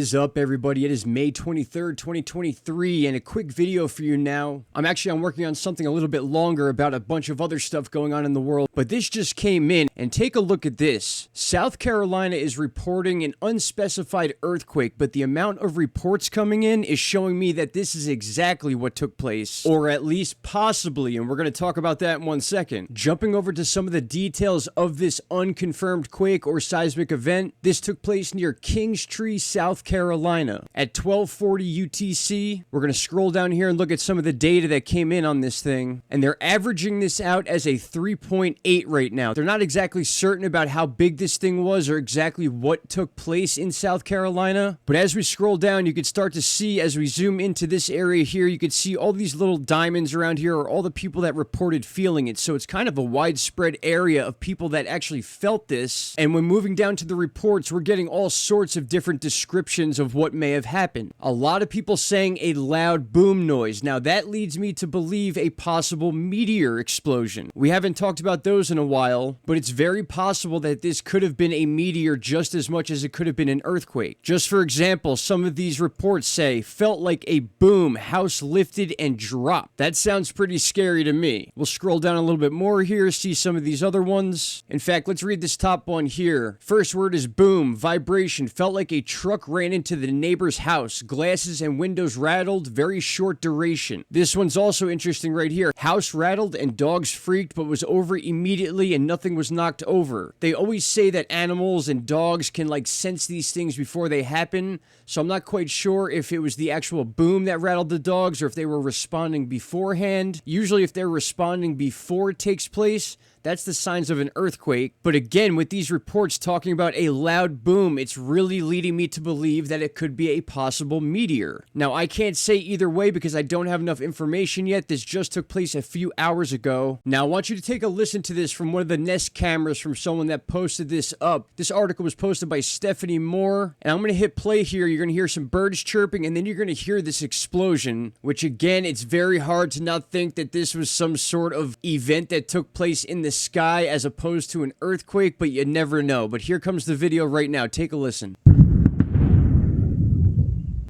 is up, everybody? It is May 23rd, 2023, and a quick video for you now. I'm working on something a little bit longer about a bunch of other stuff going on in the world, but this just came in, and take a look at this. South Carolina is reporting an unspecified earthquake, but the amount of reports coming in is showing me that this is exactly what took place, or at least possibly, and we're going to talk about that in 1 second. Jumping over to some of the details of this unconfirmed quake or seismic event, this took place near Kingstree, South Carolina at 12:40 UTC. We're going to scroll down here and look at some of the data that came in on this thing, and they're averaging this out as a 3.8 right now. They're not exactly certain about how big this thing was or exactly what took place in South Carolina, but as we scroll down, you can start to see, as we zoom into this area here, you can see all these little diamonds around here are all the people that reported feeling it. So it's kind of a widespread area of people that actually felt this, and when moving down to the reports, we're getting all sorts of different descriptions of what may have happened. A lot of people saying a loud boom noise. Now that leads me to believe a possible meteor explosion. We haven't talked about those in a while, but it's very possible that this could have been a meteor just as much as it could have been an earthquake. Just for example, some of these reports say, felt like a boom, house lifted and dropped. That sounds pretty scary to me. We'll scroll down a little bit more here, see some of these other ones. In fact, let's read this top one here. First word is boom, vibration, felt like a truck ran into the neighbor's house. Glasses and windows rattled, very short duration. This one's also interesting right here. House rattled and dogs freaked, but was over immediately and nothing was knocked over. They always say that animals and dogs can sense these things before they happen, so I'm not quite sure if it was the actual boom that rattled the dogs or if they were responding beforehand. Usually if they're responding before it takes place, that's the signs of an earthquake. But again, with these reports talking about a loud boom, it's really leading me to believe that it could be a possible meteor. Now, I can't say either way because I don't have enough information yet. This just took place a few hours ago. Now, I want you to take a listen to this from one of the Nest cameras from someone that posted this up. This article was posted by Stephanie Moore, and I'm going to hit play here. You're going to hear some birds chirping, and then you're going to hear this explosion, which again, it's very hard to not think that this was some sort of event that took place in the sky as opposed to an earthquake, but you never know. But here comes the video right now. Take a listen.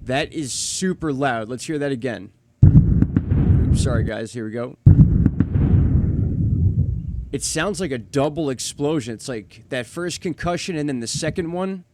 That is super loud. Let's hear that again. Oops, sorry guys, here we go. It sounds like a double explosion. It's like that first concussion and then the second one.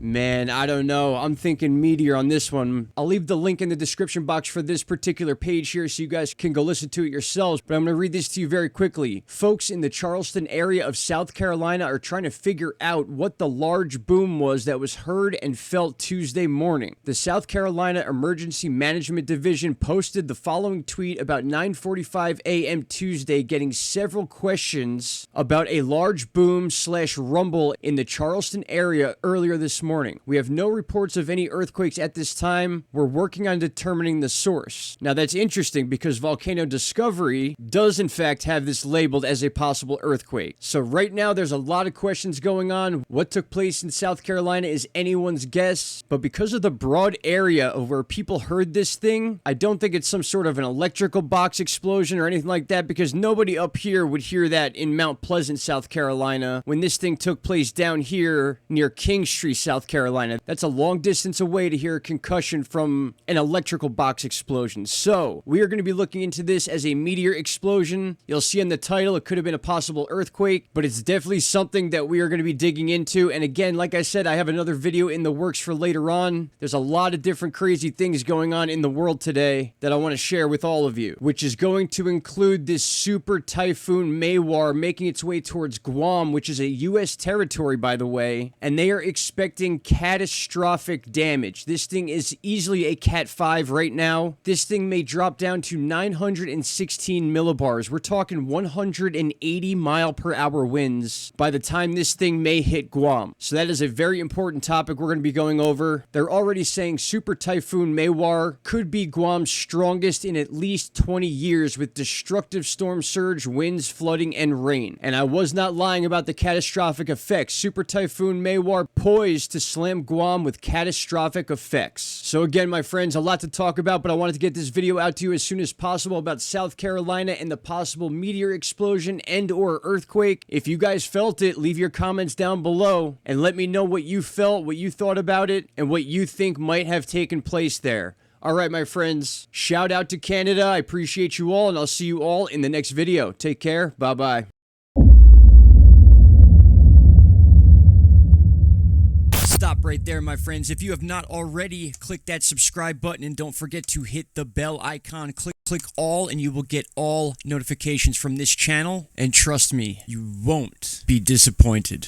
Man, I don't know. I'm thinking meteor on this one. I'll leave the link in the description box for this particular page here so you guys can go listen to it yourselves, but I'm going to read this to you very quickly. Folks in the Charleston area of South Carolina are trying to figure out what the large boom was that was heard and felt Tuesday morning. The South Carolina Emergency Management Division posted the following tweet about 9:45 a.m. Tuesday, getting several questions about a large boom / rumble in the Charleston area earlier this morning. We have no reports of any earthquakes at this time. We're working on determining the source. Now that's interesting because Volcano Discovery does in fact have this labeled as a possible earthquake. So right now there's a lot of questions going on. What took place in South Carolina is anyone's guess, but because of the broad area of where people heard this thing, I don't think it's some sort of an electrical box explosion or anything like that, because nobody up here would hear that in Mount Pleasant, South Carolina, when this thing took place down here near Kingstree, South Carolina. That's a long distance away to hear a concussion from an electrical box explosion. So we are going to be looking into this as a meteor explosion. You'll see in the title it could have been a possible earthquake, but it's definitely something that we are going to be digging into. And again, like I said, I have another video in the works for later on. There's a lot of different crazy things going on in the world today that I want to share with all of you, which is going to include this Super Typhoon Mawar making its way towards Guam, which is a U.S. territory, by the way, and they are expecting catastrophic damage. This thing is easily a Cat 5 right now. This thing may drop down to 916 millibars. We're talking 180 mile per hour winds by the time this thing may hit Guam. So that is a very important topic we're going to be going over. They're already saying Super Typhoon Mawar could be Guam's strongest in at least 20 years with destructive storm surge, winds, flooding, and rain. And I was not lying about the catastrophic effects. Super Typhoon Mawar poised to slam Guam with catastrophic effects. So again, my friends, a lot to talk about, but I wanted to get this video out to you as soon as possible about South Carolina and the possible meteor explosion and or earthquake. If you guys felt it, leave your comments down below and let me know what you felt, what you thought about it, and what you think might have taken place there. Alright, my friends, shout out to Canada. I appreciate you all, and I'll see you all in the next video. Take care. Bye-bye. Stop right there, my friends. If you have not already, click that subscribe button and don't forget to hit the bell icon. Click all and you will get all notifications from this channel. And trust me, you won't be disappointed.